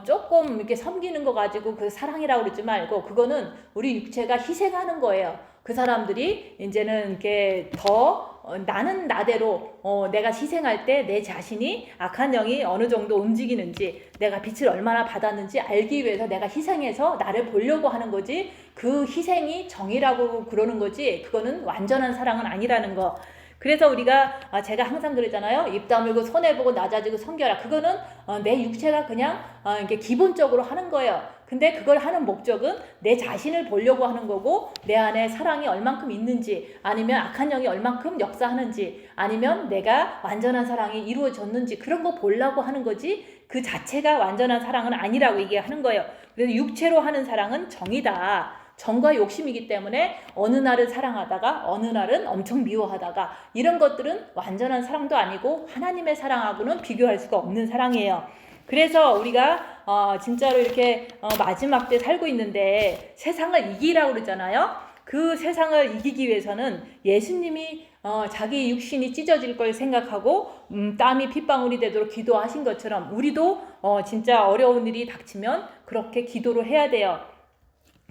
조금 이렇게 섬기는 거 가지고 그 사랑이라고 그러지 말고 그거는 우리 육체가 희생하는 거예요. 그 사람들이 이제는 이렇게 더 나는 나대로 내가 희생할 때 내 자신이 악한 영이 어느 정도 움직이는지, 내가 빛을 얼마나 받았는지 알기 위해서 내가 희생해서 나를 보려고 하는 거지, 그 희생이 정의라고 그러는 거지 그거는 완전한 사랑은 아니라는 거. 그래서 우리가 제가 항상 그러잖아요. 입 다물고 손해보고 낮아지고 섬겨라. 그거는 내 육체가 그냥 이렇게 기본적으로 하는 거예요. 근데 그걸 하는 목적은 내 자신을 보려고 하는 거고, 내 안에 사랑이 얼만큼 있는지, 아니면 악한 영이 얼만큼 역사하는지, 아니면 내가 완전한 사랑이 이루어졌는지 그런 거 보려고 하는 거지 그 자체가 완전한 사랑은 아니라고 얘기하는 거예요. 그래서 육체로 하는 사랑은 정이다. 정과 욕심이기 때문에 어느 날은 사랑하다가 어느 날은 엄청 미워하다가, 이런 것들은 완전한 사랑도 아니고 하나님의 사랑하고는 비교할 수가 없는 사랑이에요. 그래서 우리가 진짜로 이렇게 마지막 때 살고 있는데 세상을 이기라고 그러잖아요. 그 세상을 이기기 위해서는 예수님이 자기 육신이 찢어질 걸 생각하고 땀이 핏방울이 되도록 기도하신 것처럼 우리도 진짜 어려운 일이 닥치면 그렇게 기도를 해야 돼요.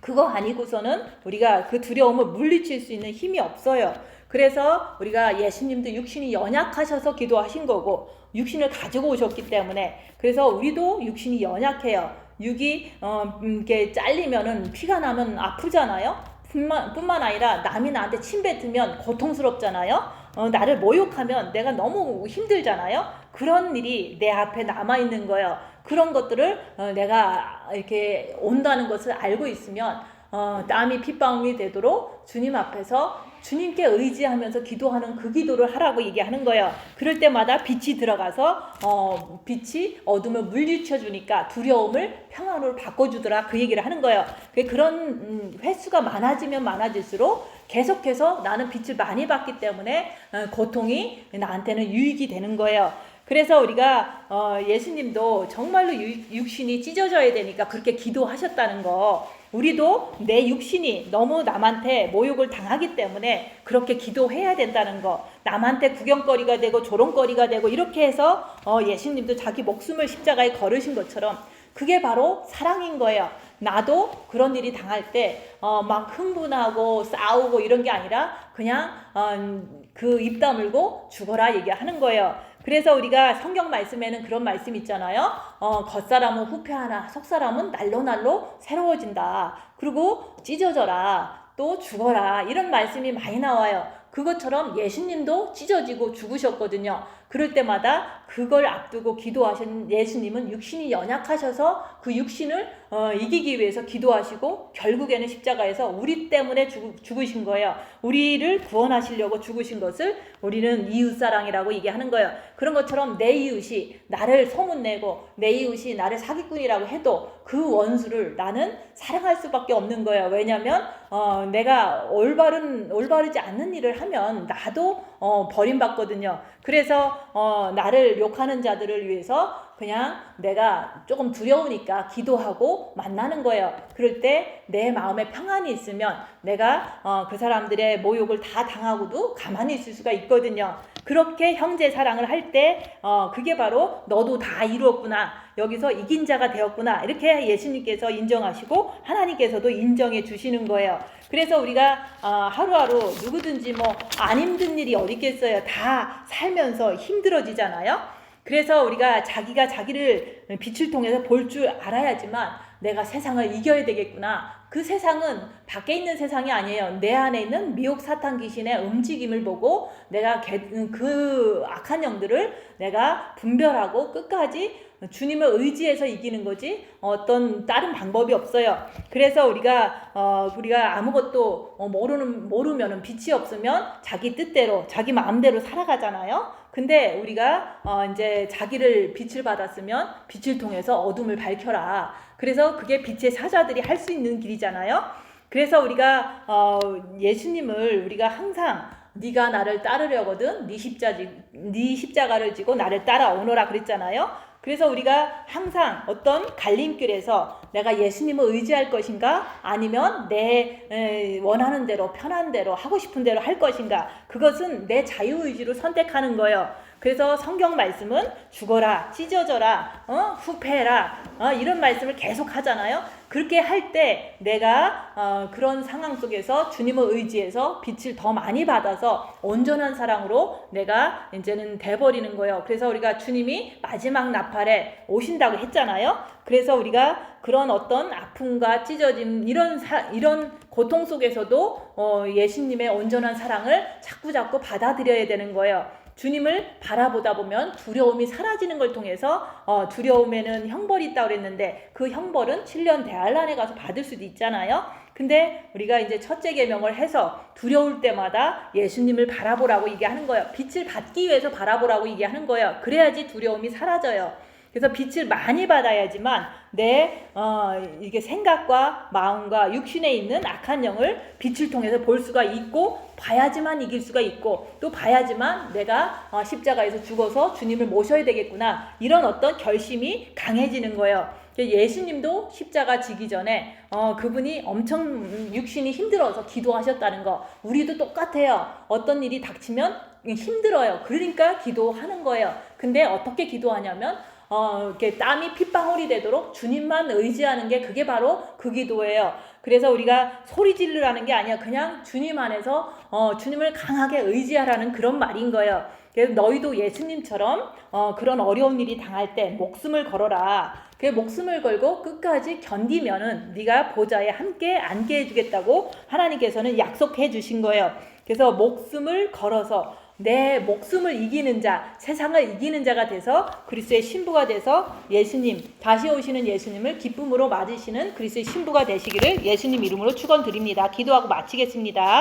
그거 아니고서는 우리가 그 두려움을 물리칠 수 있는 힘이 없어요. 그래서 우리가 예수님도 육신이 연약하셔서 기도하신 거고 육신을 가지고 오셨기 때문에, 그래서 우리도 육신이 연약해요. 육이 이렇게 잘리면은 피가 나면 아프잖아요. 뿐만 아니라 남이 나한테 침 뱉으면 고통스럽잖아요. 나를 모욕하면 내가 너무 힘들잖아요. 그런 일이 내 앞에 남아있는 거예요. 그런 것들을 내가 이렇게 온다는 것을 알고 있으면 땀이 핏방울이 되도록 주님 앞에서 주님께 의지하면서 기도하는 그 기도를 하라고 얘기하는 거예요. 그럴 때마다 빛이 들어가서 빛이 어둠을 물리쳐 주니까 두려움을 평안으로 바꿔주더라, 그 얘기를 하는 거예요. 그런 횟수가 많아지면 많아질수록 계속해서 나는 빛을 많이 받기 때문에 고통이 나한테는 유익이 되는 거예요. 그래서 우리가 예수님도 정말로 육신이 찢어져야 되니까 그렇게 기도하셨다는 거, 우리도 내 육신이 너무 남한테 모욕을 당하기 때문에 그렇게 기도해야 된다는 거, 남한테 구경거리가 되고 조롱거리가 되고 이렇게 해서 예수님도 자기 목숨을 십자가에 걸으신 것처럼 그게 바로 사랑인 거예요. 나도 그런 일이 당할 때 막 흥분하고 싸우고 이런 게 아니라 그냥 그 입 다물고 죽어라 얘기하는 거예요. 그래서 우리가 성경 말씀에는 그런 말씀 있잖아요. 겉사람은 후패하나 속사람은 날로 새로워진다. 그리고 찢어져라, 또 죽어라, 이런 말씀이 많이 나와요. 그것처럼 예수님도 찢어지고 죽으셨거든요. 그럴 때마다 그걸 앞두고 기도하신 예수님은 육신이 연약하셔서 그 육신을 이기기 위해서 기도하시고 결국에는 십자가에서 우리 때문에 죽으신 거예요. 우리를 구원하시려고 죽으신 것을 우리는 이웃사랑이라고 얘기하는 거예요. 그런 것처럼 내 이웃이 나를 소문내고 내 이웃이 나를 사기꾼이라고 해도 그 원수를 나는 사랑할 수밖에 없는 거예요. 왜냐하면 내가 올바르지 않는 일을 하면 나도 버림받거든요. 그래서 나를 욕하는 자들을 위해서 그냥 내가 조금 두려우니까 기도하고 만나는 거예요. 그럴 때 내 마음에 평안이 있으면 내가 그 사람들의 모욕을 다 당하고도 가만히 있을 수가 있거든요. 그렇게 형제 사랑을 할 때 그게 바로 너도 다 이루었구나, 여기서 이긴 자가 되었구나, 이렇게 예수님께서 인정하시고 하나님께서도 인정해 주시는 거예요. 그래서 우리가 하루하루 누구든지 뭐 안 힘든 일이 어디 있겠어요. 다 살면서 힘들어지잖아요. 그래서 우리가 자기가 자기를 빛을 통해서 볼 줄 알아야지만 내가 세상을 이겨야 되겠구나. 그 세상은 밖에 있는 세상이 아니에요. 내 안에 있는 미혹 사탄 귀신의 움직임을 보고 내가 그 악한 영들을 내가 분별하고 끝까지 주님을 의지해서 이기는 거지 어떤 다른 방법이 없어요. 그래서 우리가 아무것도 모르면은 빛이 없으면 자기 뜻대로 자기 마음대로 살아가잖아요. 근데 우리가 이제 자기를 빛을 받았으면 빛을 통해서 어둠을 밝혀라. 그래서 그게 빛의 사자들이 할 수 있는 길이잖아요. 그래서 우리가 예수님을 우리가 항상 네가 나를 따르려거든 네 십자가를 지고 나를 따라오너라 그랬잖아요. 그래서 우리가 항상 어떤 갈림길에서 내가 예수님을 의지할 것인가 아니면 내 원하는 대로 편한 대로 하고 싶은 대로 할 것인가, 그것은 내 자유의지로 선택하는 거예요. 그래서 성경 말씀은 죽어라, 찢어져라, 후패해라 이런 말씀을 계속 하잖아요. 그렇게 할 때 내가 그런 상황 속에서 주님을 의지해서 빛을 더 많이 받아서 온전한 사랑으로 내가 이제는 돼버리는 거예요. 그래서 우리가 주님이 마지막 나팔에 오신다고 했잖아요. 그래서 우리가 그런 어떤 아픔과 찢어짐 이런 고통 속에서도 예수님의 온전한 사랑을 자꾸 받아들여야 되는 거예요. 주님을 바라보다 보면 두려움이 사라지는 걸 통해서 두려움에는 형벌이 있다고 그랬는데 그 형벌은 7년 대환란에 가서 받을 수도 있잖아요. 근데 우리가 이제 첫째 계명을 해서 두려울 때마다 예수님을 바라보라고 얘기하는 거예요. 빛을 받기 위해서 바라보라고 얘기하는 거예요. 그래야지 두려움이 사라져요. 그래서 빛을 많이 받아야지만 내 이게 생각과 마음과 육신에 있는 악한 영을 빛을 통해서 볼 수가 있고 봐야지만 이길 수가 있고 또 봐야지만 내가 십자가에서 죽어서 주님을 모셔야 되겠구나, 이런 어떤 결심이 강해지는 거예요. 예수님도 십자가 지기 전에 그분이 엄청 육신이 힘들어서 기도하셨다는 거, 우리도 똑같아요. 어떤 일이 닥치면 힘들어요. 그러니까 기도하는 거예요. 근데 어떻게 기도하냐면 이렇게 땀이 핏방울이 되도록 주님만 의지하는 게 그게 바로 그 기도예요. 그래서 우리가 소리 지르라는 게 아니야. 그냥 주님 안에서 주님을 강하게 의지하라는 그런 말인 거예요. 그래서 너희도 예수님처럼 그런 어려운 일이 당할 때 목숨을 걸어라. 그 목숨을 걸고 끝까지 견디면은 네가 보좌에 함께 앉게 해주겠다고 하나님께서는 약속해 주신 거예요. 그래서 목숨을 걸어서 내 목숨을 이기는 자, 세상을 이기는 자가 돼서 그리스도의 신부가 돼서 예수님, 다시 오시는 예수님을 기쁨으로 맞으시는 그리스도의 신부가 되시기를 예수님 이름으로 축원드립니다. 기도하고 마치겠습니다.